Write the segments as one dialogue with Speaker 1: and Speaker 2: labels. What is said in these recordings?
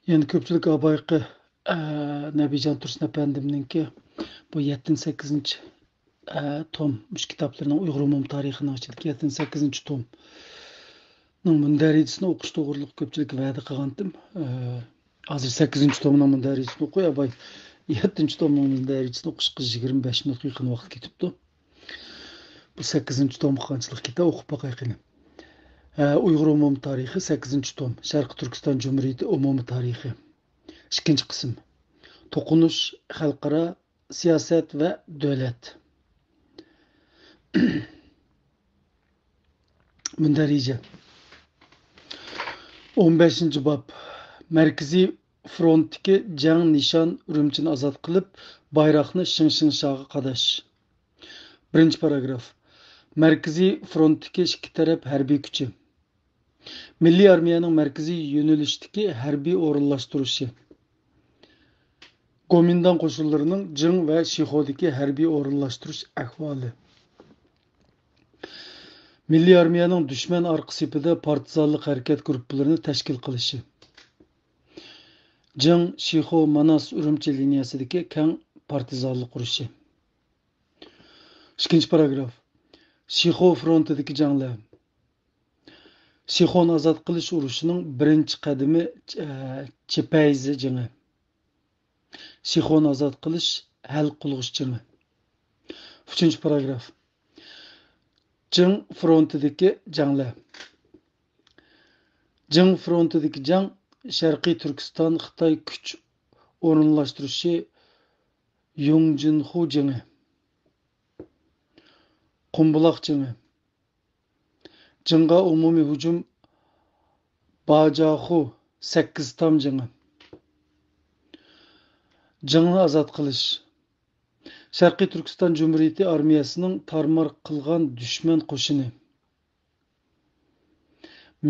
Speaker 1: Yani köpçülük abayqı Nebican Tursun Efendim'ninki bu 7-8. Tom müş kitaplarının Uyghur Umum tarixini açıldık. 7-8. tom. Mündəricisini okuş doğruluk köpçülük vədi qığandım. Hazır 8. tomның mündəricisini okuy. Abay 7. tomның mündəricisini okuş 25 minut yıqın vaqt ketipdi. Bu 8. tom qançılıq kitap okup bakayqını. Uyghur Umum tarixi 8. tom. Şarkı Türkistan Cumhuriyeti Umumi tarixi. 2. kısım. Tokunuş, halkara, siyaset ve devlet. Münderice. 15. bab. Merkezi frontdaki jang nişan Ürümçini azat kılıp bayraqni Şin şağı qadaş. 1. paragraf. Merkezi frontdaki iki taraf harbiy kuchi. Milliy armiyaning merkezi yönelishdeki harbiy o'rinlashtirilishi. Gomindan qo'shinlarining Jing ve Shihodagi harbiy o'rinlashtirish ahvoli. Milliy armiyaning düşman arqi sepida partizanlik harakat guruhlarini tashkil qilishi. Jing, Shiho, Manas, Ürümçi liniyasidagi keng partizanlik qurishi. 2. paragraf. Shiho frontidagi janglar. Shihoni azod qilish urushining birinchi qadami Chepayzi jangi. Shihoni azod qilish hal qilg'uch jangi. 3. paragraf. Jing frontidagi janglar. Jing frontidagi jang Sharqiy Turkiston Xitoy kuch o'rinlashtirishi Yongjinxu jangi. Qumbuloq jangi. Jingga umumiy hujum Bajaxu 8 tam jangi. Jingni azod qilish. Sharqiy Turkiston Cumhuriyeti armiyasining tarmar qilgan düşman qo'shini.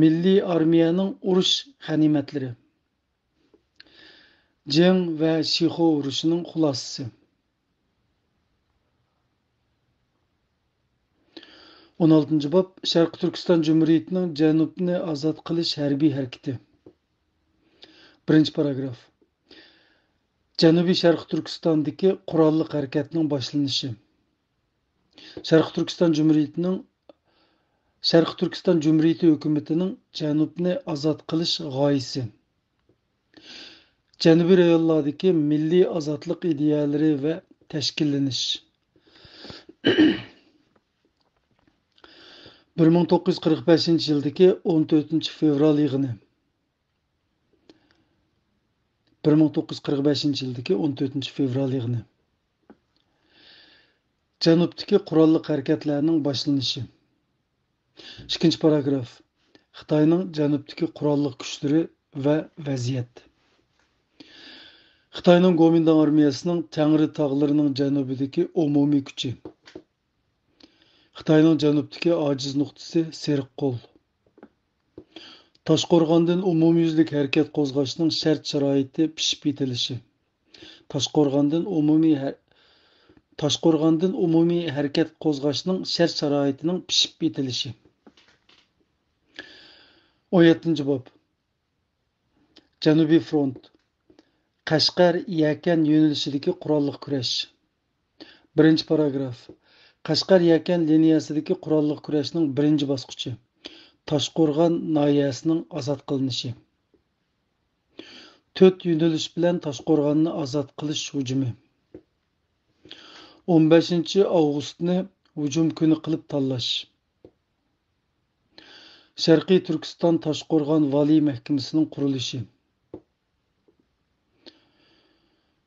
Speaker 1: Milliy armiyaning urush g'animatlari. Jing ve Shiho urushining xulosasi. 16. bab. Sharqiy Turkiston Cumhuriyetining janubni azod qilish harbiy harakati. 1. paragraf. Janubiy Sharqiy Turkistondagi qurolli harakatning boshlanishi. Sharqiy Turkiston Cumhuriyeti hukumatining janubni azod qilish g'oyasi. Janubiy rayonlardagi milliy azodlik ideyalari va tashkillanish. 1945 yildagi 14 fevral yig'ini. 1945 yildagi 14 fevral yig'ini. Janubdagi qurolli harakatlarning boshlanishi. 2. paragraf. Xitoyning janubdagi qurolli kuchlari va vaziyat. Xitoyning Gomindan armiyasining Tangri tog'larining janubidagi umumiy kuchi. Xitoyning janubdagi ojiz nuqtasi Seriqqo'l. Toshqo'rg'ondan umumyuzlik harakat qo'zg'ashning shart sharoiti pishib yetilishi. Toshqo'rg'ondan umumiy harakat qo'zg'ashning shart sharoitining pishib yetilishi. 17. bob. Janubiy front. Qashqar Yakan yo'nalishidagi qurolli kurash. 1. paragraf. Qashqar Yakan liniyasidagi qurolli kurashning birinchi bosqichi. Toshqo'rg'on noyasining azod qilinishi. 4 yo'nalish bilan Toshqo'rg'onni azod qilish hujumi. 15 avgustni hujum kuni qilib tanlash. Sharqiy Turkiston Toshqo'rg'on valiy mahkamasining qurilishi.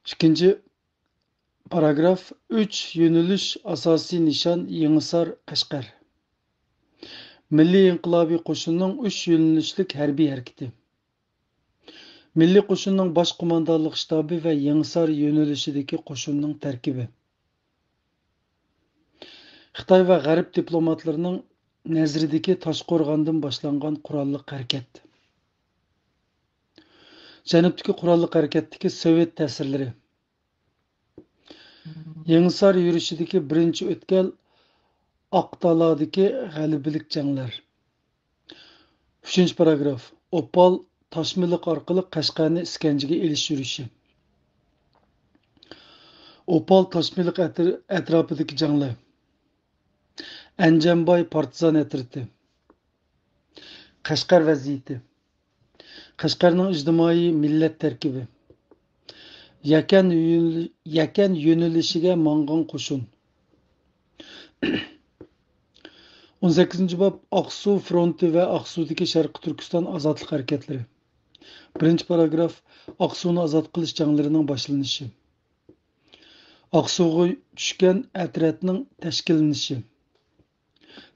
Speaker 1: 2. paragraf. 3 yo'nalish asosiy nishon Yangisar Qashqar. Milliy inqilobiy qo'shinning 3 yo'nalishlik harbiy harakati. Milliy qo'shinning bosh qo'mondonlik shtabi va Yangisar yo'nalishidagi qo'shinning tarkibi. Xitoy va G'arb diplomatlarining nazridagi Toshqo'rg'ondan boshlangan qurolli harakat. Janubdagi qurolli harakatdagi Sovet ta'sirlari. Yangisar yurishidagi birinchi o'tkal Aqtaladagi g'alabalik janglar. 3. paragraf. Opal Taşmılık orqali Qashqarni iskanjaga elish yurishi. Opal Taşmılık atrofidagi janglar. Anjanboy partizan atriti. Qashqar vaziyati. Qashqarning ijtimoiy millat tarkibi. Yakan yo'nalishiga mang'an qo'shin. 18. bob Aqsu fronti va Aqsudagi Sharqiy Turkiston ozodlik harakatlari. 1-paragraf Aqsuni ozod qilish janglarining boshlanishi. Aqsuga tushgan atratning tashkillanishi.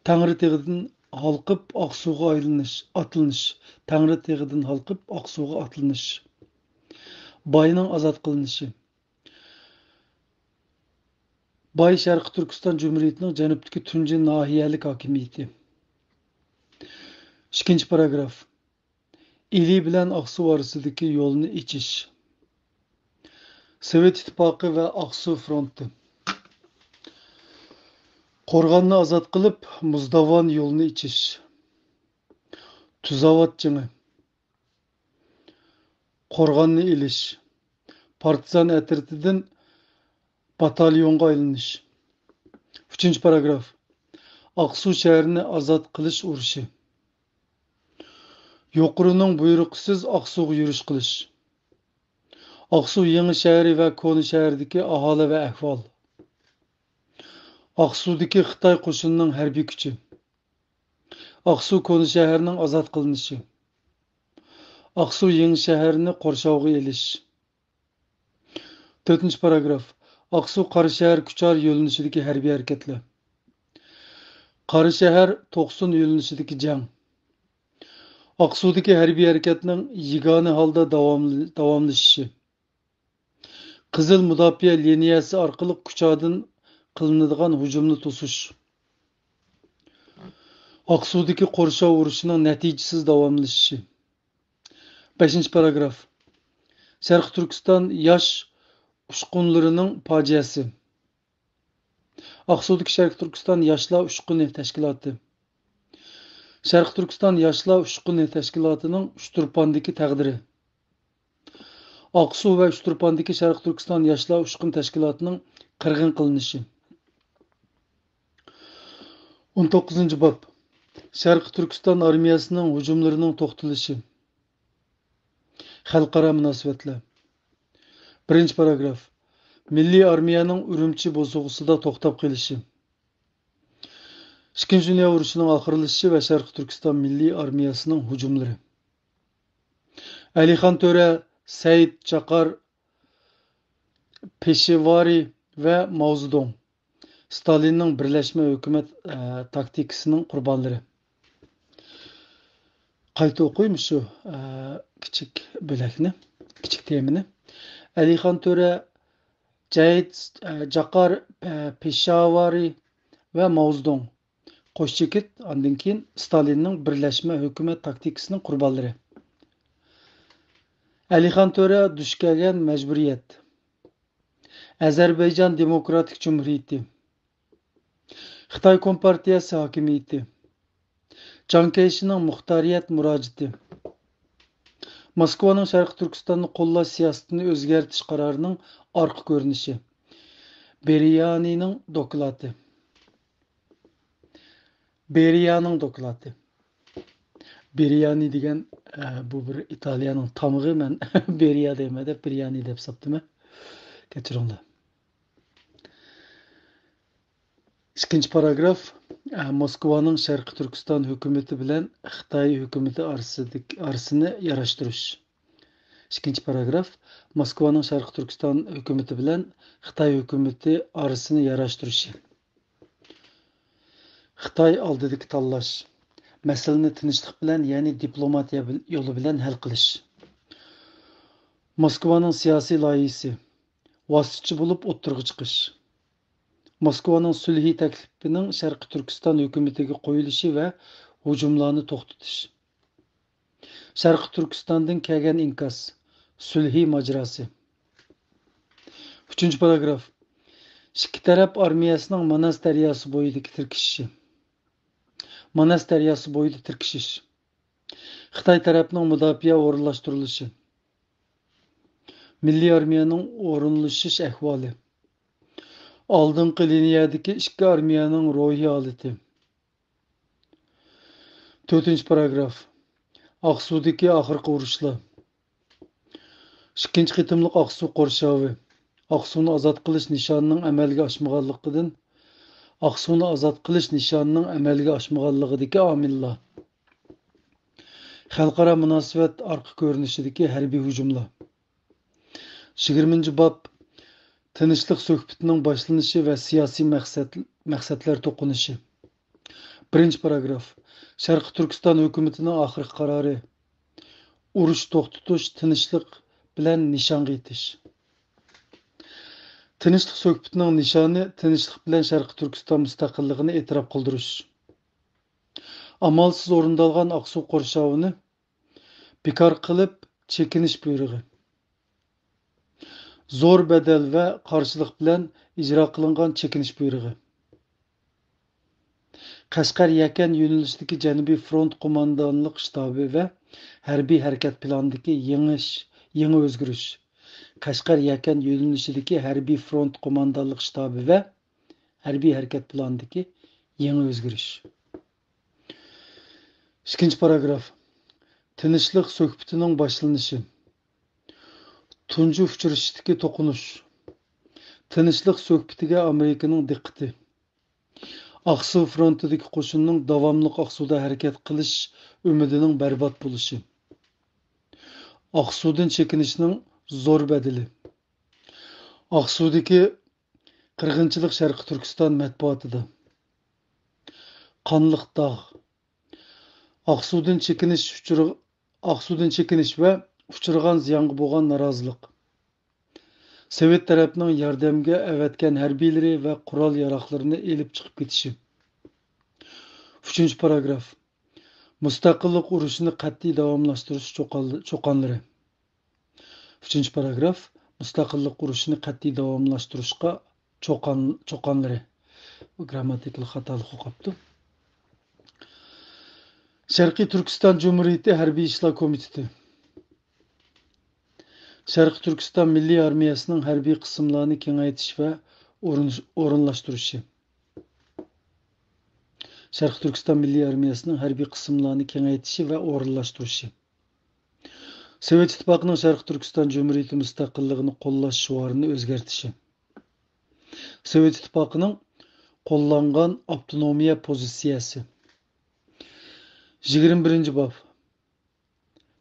Speaker 1: Tangriteg'idan halqib Aqsuga atlanish. Tangriteg'idan halqib Aqsuga atlanish. Bayning ozod qilinishi. Bay Sharqiy Turkiston Cumhuriyetining janubdagi tunji nahiyalik hokimiyati. 2-paragraf İli bilan Aqsu orasidagi yo'lni ichish. Sovet İttifoqi va Aqsu fronti. Qo'rg'onni ozod qilib, Muzdavon yo'lni ichish. Tuzavot jangi. Qo'rg'onni ilish. Partizan atritidan batalyonga aylanish. 3-paragraf Aqsu shahrini ozod qilish urushi. Yuqorining buyruqisiz Aqsuga yurish qilish. Aqsu yangi shahri va Koni shahridagi aholi va ahvol. Aqsudagi Xitoy qo'shinining harbiy kuchi. Aqsu Koni shahrining ozod qilinishi. Aqsu yangi shahrini qo'rshovga elish. 4-paragraf Aqsu Qarashahar Kuchar yo'linishidagi harbiy harakatlar. Qarashahar To'qsun yo'linishidagi jang. Aqsudagi harbiy harakatning yagona holda davomlashishi. Qizil mudofaa liniyasi orqali Kuchadin qilinadigan hujumni to'sish. Aqsudagi qorshov urushining natijasiz davomlashishi. 5-paragraf Sharqiy Turkiston yosh ushqunlarining fojiasi. Aqsudagi Sharqiy Turkiston yoshlar ushquni tashkiloti. Sharqiy Turkiston yoshlar ushquni tashkilotining Uchturpondagi taqdiri. Aqsu va Uchturpondagi Sharqiy Turkiston yoshlar ushqun tashkilotining qirg'in qilinishi. 19. bob Sharqiy Turkiston armiyasining hujumlarining to'xtatilishi. Xalqaro munosabatlar. 1-paragraf Milliy armiyaning Urumchi bosug'isida to'xtab qolishi. Ikkinchi dunyo urushining oxirlashishi va Sharqiy Turkiston milliy armiyasining hujumlari. Alixon To'ra, Said Chaqar, Peshevari va Mao Zedong Stalinning birlashma hukumat taktikasining qurbonlari. Qayta o'qiymiz shu kichik bo'lakni, kichik temini. Alixon To'ra, Said Chaqar, Peshevari va Mao Zedong qo'shchekit, ondan keyin Stalinning birlashma hukumat taktikasining qurbonlari. Alixon To'ra duch kelgan majburiyat. Ozarbayjon Demokratik Cumhuriyeti. Xitoy Kompartiyasi hokimiyati. Chiang Kai-shekning muxtoriyat murojaati. Moskvaning Sharqiy Turkistonni qo'llash siyosatini o'zgartirish qarorining orqa ko'rinishi. Beriyanining doklati. Beriyaning doklati. Beriyani degan bu bir İtalyanın tamığı, men Beriya deyman deb Beriyani deb sapdimi? Kechiringlar. 2-paragraf Moskvaning Sharqiy Turkiston hukumati bilan Xitoy hukumati orasini yarashtirish. 2-paragraf Moskvaning Sharqiy Turkiston hukumati bilan Xitoy hukumati orasini yarashtirish. Xitoy oldidagi tanlash. Masalani tinchlik bilan, ya'ni diplomatiya yo'li bilan hal qilish. Moskvaning siyosiy loyihasi. Vositachi bo'lib o'tirg'i chiqish. Moskvaning sulhiy taklifining Sharqiy Turkiston hukumatiga qo'yilishi va hujumlarni to'xtatish. Sharqiy Turkistondan kelgan inkos. Sulhiy majrosi. 3-paragraf ikki taraf armiyasining Manas daryosi bo'yidagi tirkishishi. Manas daryosi bo'yida tirkishish. Xitay tarafının müdafiə orunlaşdırılışı, Milli armiyanın orunlaşış əhvalı, aldınqı liniyadakı iki armiyanın ruhi haleti. 4. paragraf. Aqsu'daki axırqı uruşlar. 2. qitimliq Aqsu qorshavi. Aqsu'ni azad qilish nishonining amalga oshmaganligidan Aqsu'ni azad qilish nishonining amalga oshmaganligidagi omillar. Xalqaro munosabat orqa ko'rinishidagi harbiy hujumlar. 20. bob tinchlik suhbatining boshlanishi va siyosiy maqsadlar to'qinishi. 1. paragraf. Sharqiy Turkiston hukumatining oxirgi qarori. Urush to'xtatish tinchlik bilan nishonga yetish. Tinchlik suhbatining nishoni tinchlik bilan Sharqiy Turkiston mustaqilligini e'tirof qildirish. Amalsiz o'rindalgan Aqsu qo'rshovini bekor qilib chekinish buyrug'i. Zo'r bedel ve qarşılık bilan icra qilingan chekinish buyrug'i. Qashqar Yakan yo'nalishidagi Janubiy front qo'mondonlik shtabi ve harbiy harakat planidagi yangi o'zgarish. Qashqar Yakan yo'nalishidagi harbiy front qo'mondonlik shtabi ve harbiy harakat planidagi yangi o'zgarish. 2. paragraf. Tinchlik suhbatining boshlanishi. Tunji uchrashdagi to'qinish. Tinchlik suhbatiga Amerikaning diqqati. Aqsu frontidagi qo'shinning davomli Aqsuda harakat qilish umidining barbod bo'lishi. Aqsudan chekinishning zo'r badili. Aqsudagi qirg'inchilik Sharqiy Turkiston matbuotida. Qonliq dog'. Aqsudan chekinish va uchirgan ziyonga bo'lgan norozilik. Sovet tarafının yordamga avatgan harbiyleri ve qurol yaroqlarini elib chiqib ketishi. 3. paragraf. Mustaqillik urushini qat'iy davomlashtirish cho'qonlari. 3. paragraf. Mustaqillik urushini qat'iy davomlashtirishga cho'qonlari. Bu grammatikal xatolik o'qibdi. Sharqiy Turkiston Cumhuriyeti Harbiy ishlar komiteti. Sharqiy Turkiston Milliy armiyasining harbiy qismlarini kengaytirish va o'rinlashtirishi. Sharqiy Turkiston Milliy armiyasining harbiy qismlarini kengaytirishi va o'rinlashtirishi. Sovet ittifoqining Sharqiy Turkiston Cumhuriyeti mustaqilligini qo'llash shuarini o'zgartirishi. Sovet ittifoqining qo'llangan avtonomiya pozitsiyasi. 21. bob.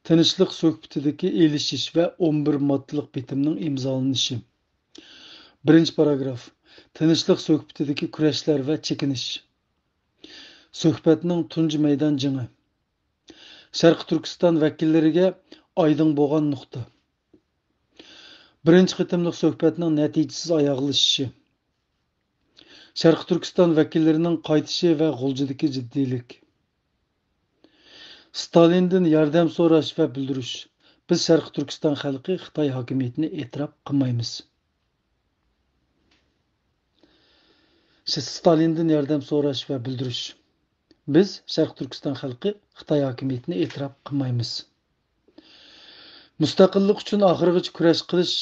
Speaker 1: Tinchlik suhbatidagi elishish va 11 moddalik bitimning imzolanishi. 1. paragraf. Tinchlik suhbatidagi kurashlar va chekinish. Suhbatning tunji maydon jini. Sharqiy Turkiston vakillariga oydin bo'lgan nuqta. 1. qitimliq suhbatning natijasiz oyoqlashishi. Sharqiy Turkiston vakillarining qaytishi va g'uljidagi jiddiylik. Stalindan yordam so'rash va bildirish. Biz Sharqiy Turkiston xalqi Xitoy hokimiyatini e'tirof qilmaymiz. Stalindan yordam so'rash va bildirish. Biz Sharqiy Turkiston xalqi Xitoy hokimiyatini e'tirof qilmaymiz. Mustaqillik uchun oxirigacha kurash qilish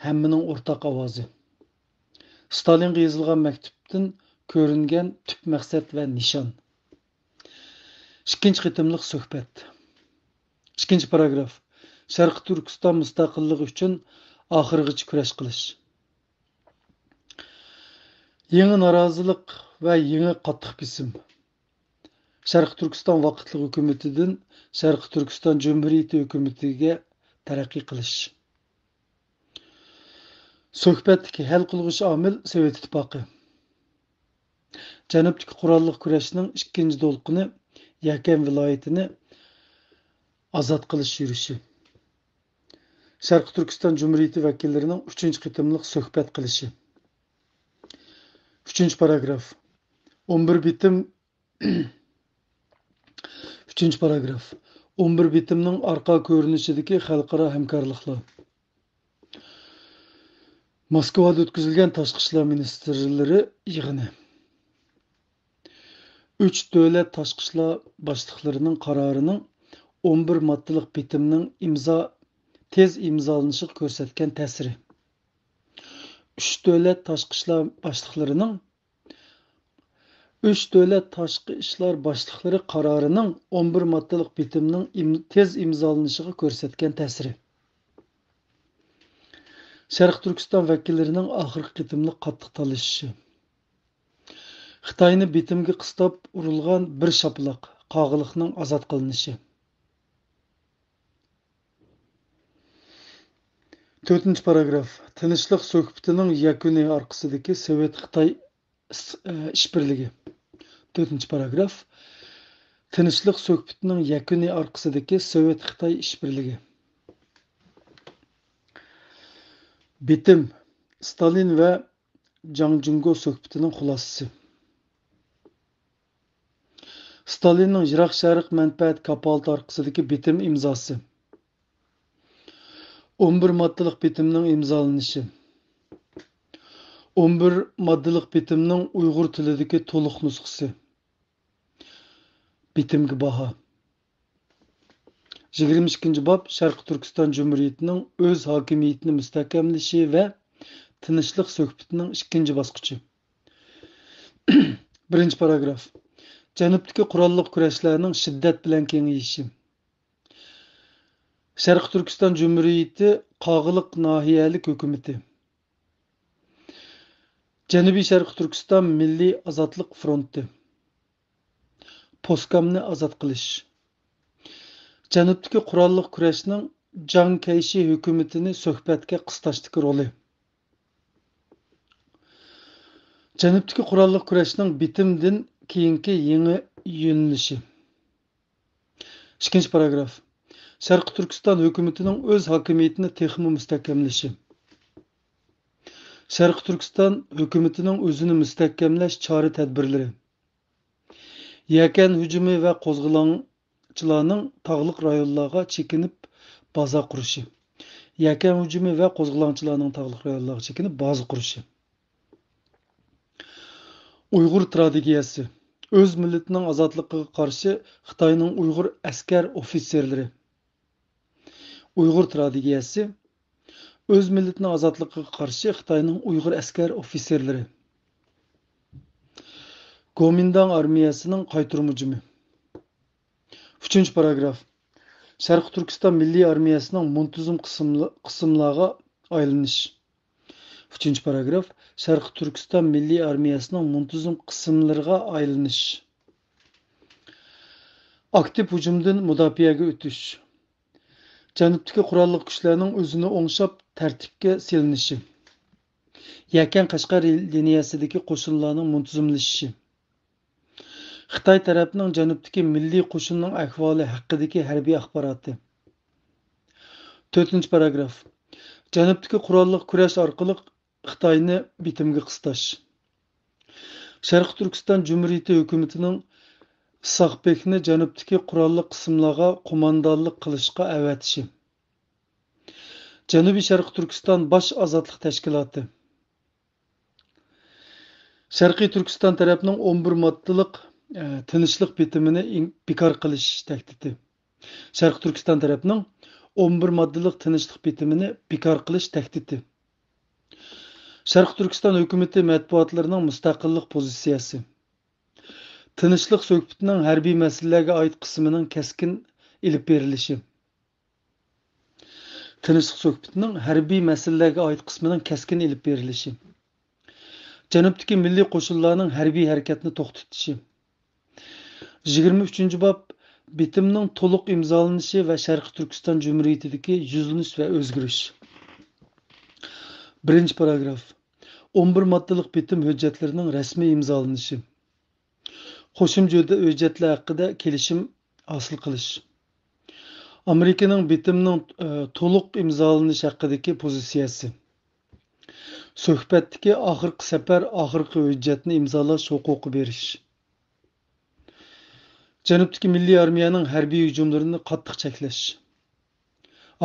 Speaker 1: hammaning o'rtaq ovozi. Stalinga yozilgan maktubdan ko'ringan tüp maqsad va nishon. 2. qitimliq suhbat. 2. paragraf. Sharqiy Turkiston mustaqilligi uchun oxirigacha kurash qilish. Yangi norozilik va yangi qattiq bisim. Sharqiy Turkiston vaqtli hukumatidan Sharqiy Turkiston Cumhuriyeti hukumatiga taraqqiy qilish. Suhbatdagi hal qilg'uchi omil Sovet ittifoqi. Janubdagi qurolli kurashning 2. to'lqini Yakan viloyatini azod qilish yurishi. Sharqiy Turkiston Cumhuriyeti vakillarining 3. qitimliq suhbat qilishi. 3. paragraf. 11 bitim 3. paragraf. 11 bitimning orqa ko'rinishidagi xalqaro hamkorliklar. Moskvada o'tkazilgan tashqi ishlar ministrlari yig'ini. 3 davlat tashqi ishlar boshliqlarining qarorining 11 moddalik bitimning tez imzolanishini ko'rsatgan ta'siri. 3 davlat tashqi ishlar boshliqlari qarorining 11 moddalik bitimning tez imzolanishini ko'rsatgan ta'siri. Sharq Turkiston vakillarining oxirgi qitimli qattiq talashishi. Xitoyni bitimga qistab urilgan bir shapaloq qog'iliqning ozod qilinishi. 4. paragraf. Tinchlik suhbatining yakuni orqasidagi Sovet-Xitoy ishbirligi. 4. paragraf. Tinchlik suhbatining yakuni orqasidagi Sovet-Xitoy ishbirligi. Bitim. Stalin ve Jang Jungo suhbatining xulosasi. Stalinning Yiroq Sharq manfaat kapolati orqasidagi bitim imzosi. 11 moddalik bitimning imzolanishi. 11 moddalik bitimning Uyg'ur tilidagi to'liq nusxasi. Bitimga baho. 22. bob Sharq Turkiston Cumhuriyetining o'z hokimiyatini mustahkamlashi va tinchlik suhbatining 2. bosqichi. 1. paragraf. Janubdagi qurolli kurashlarning shiddat bilan kengayishi. Sharq Turkiston Cumhuriyeti Qog'iliq nahiyalik hukumati. Janubiy Sharq Turkiston Milliy Ozodlik fronti. Poskamni ozod qilish. Janubdagi qurolli kurashning Jang Kayshi hukumatini suhbatga qistashdagi roli. Janubdagi qurolli kurashning bitimdan keyingi yangi yo'nalishi. 2. paragraf. Sharq Turkiston hukumatining o'z hokimiyatini texmi mustahkamlashi. Sharq Turkiston hukumatining o'zini mustahkamlash chora-tadbirlari. Yakan hujumi va qo'zg'olonchilarning tog'liq rayonlarga chekinib baza qurishi. Yakan hujumi va qo'zg'olonchilarning tog'liq rayonlarga chekinib baza qurishi. Uyg'ur strategiyasi. O'z millatining ozodligiga qarshi Xitoyning Uyg'ur askar ofitserlari. Uyg'ur strategiyasi. O'z millatining ozodligiga qarshi Xitoyning Uyg'ur askar ofitserlari. Komindang armiyasining qaytarma hujumi. 3. paragraf. Sharq Turkiston Milliy armiyasining muntazam qismlarga aylanish. 3. paragraf. Sharq Turkiston Milliy armiyasining muntazam qismlarga aylanish. Aktiv hujumdan mudofaaga o'tish. Janubdagi qurolli kuchlarning o'zini o'ngshab tartibga selinishi. Yakan Qashqar liniyasidagi qo'shinlarning muntazamlashishi. Xitoy tarafining janubdagi milliy qo'shinning ahvoli haqidagi harbiy axboroti. 4. paragraf. Janubdagi qurolli kurash orqali Xitoyni bitimga qistash. Sharq Turkiston Cumhuriyeti hukumatining Isoqbekni janubdagi qurolli qismlarga qo'mondonlik qilishga avatishi. Janubiy Sharq Turkiston bosh ozodlik tashkiloti. Sharqiy Turkiston tarafining 11 moddalik tinchlik bitimini bekor qilish tahdidi. Sharq Turkiston tarafining 11 moddalik tinchlik bitimini bekor qilish tahdidi. Sharq Turkiston hukumati matbuotlarining mustaqillik pozitsiyasi. Tinchlik suhbatining harbiy masalalarga oid qismining keskin ilib berilishi. Tinchlik suhbatining harbiy masalalarga oid qismining keskin ilib berilishi. Janubdagi milliy qo'shinlarning harbiy harakatni to'xtatishi. 23. bob bitimning to'liq imzolanishi va Sharq Turkiston Cumhuriyetidagi yuzlanish va o'zgarish. 1. paragraf. 11 moddalik bitim hujjatlarining rasmiy imzolanishi. Qo'shimcha hujjatlar haqida kelishim hosil qilish. Amerikaning bitimning to'liq imzolanishi haqidagi pozitsiyasi. Suhbatdagi oxirgi safar oxirgi hujjatni imzolash huquqi berish. Janubdagi milliy armiyaning harbiy hujumlarini qattiq cheklash.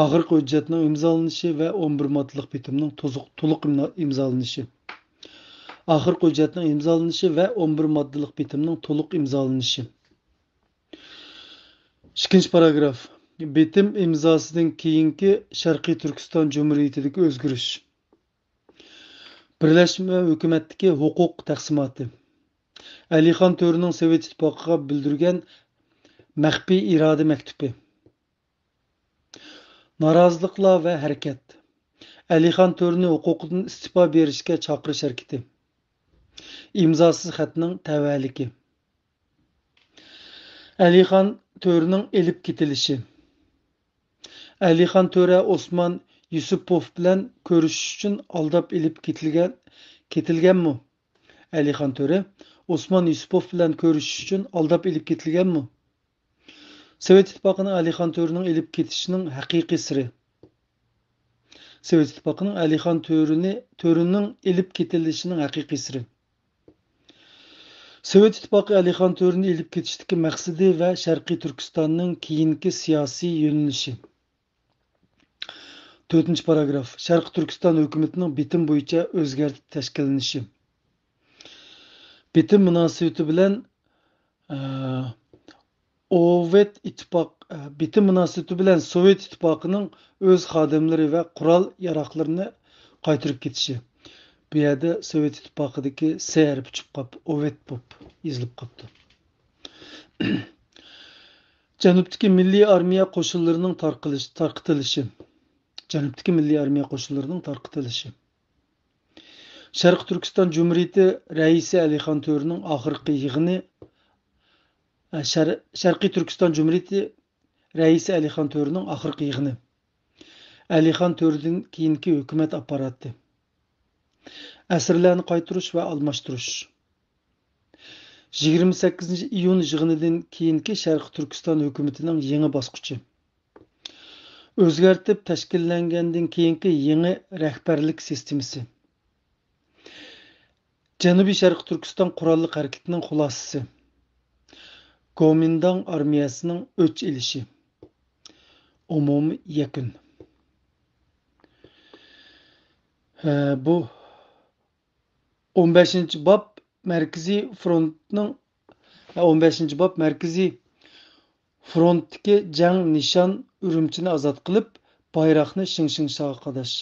Speaker 1: Oxirgi hujjatning imzolanishi va 11 moddalik bitimning to'liq imzolanishi. Oxirgi hujjatning imzolanishi va 11 moddalik bitimning to'liq imzolanishi. İkinci paragraf. Bitim imzasından keyinki Sharqiy Turkiston Cumhuriyetidagi o'zgarish. Birlashma hukumatdagi huquq taqsimoti. Alixon To'rining Sovet Ittifoqiga bildirgan maxfiy iroda maktubi. Noroziliklar va harakat. Alixon To'rini huquqidan istifa berishga chaqirish harakati. İmzasız xatning tavalligi. Alixon To'rining elib ketilishi. Alixon To'ra Osman Yusupov bilan ko'rishish uchun aldab elib ketilganmi? Alixon To'ra Osman Yusupov bilan ko'rishish uchun aldab elib ketilganmi? Sovet Ittifoqining Alixon To'rining elib ketishining haqiqiy siri. Sovet Ittifoqining Alixon To'rining elib ketilishining haqiqiy siri. Sovet Ittifoqi Alixon To'rini elib ketishdagi maqsadi va Sharqiy Turkistonning keyingi siyosiy yo'nalishi. 4. paragraf. Sharqiy Turkiston hukumatining bitim bo'yicha o'zgartib tashkillanishi. Bitim munosabati bilan Sovet Ittifoqining o'z xodimlari va qurol yaroqlarini qaytarib ketishi. Bu yerda Sovet Ittifoqidagi S harfi chiqib qolibdi, Ovet bo'lib yozilib qolibdi. Janubdagi milliy armiya qo'shinlarining tarqatilishi. Janubdagi milliy armiya qo'shinlarining tarqatilishi. Sharqiy Turkiston Cumhuriyeti raisi Alixon To'rining oxirgi yig'ini. Sharqiy Turkiston Cumhuriyeti raisi Alixon To'rining oxirgi yig'ini. Alixon To'ridan keyingi hukumat apparati. Asirlarni qaytirish va almashtirish. 28 iyun yig'inidan keyingi Sharqiy Turkiston hukumatining yangi bosqichi. O'zgartib tashkillangandan keyingi yangi rahbarlik sistemasi. Janubiy Sharqiy Turkiston qurolli harakatining xulosasi. Komindang armiyasining o'ch ilishi. Umumiy yakun. Bu 15. bab Merkezi Frontning 15. bab Merkezi Frontdagi jang nishon Urumchini ozod qilib, bayroqni Shingshingshaga qadash.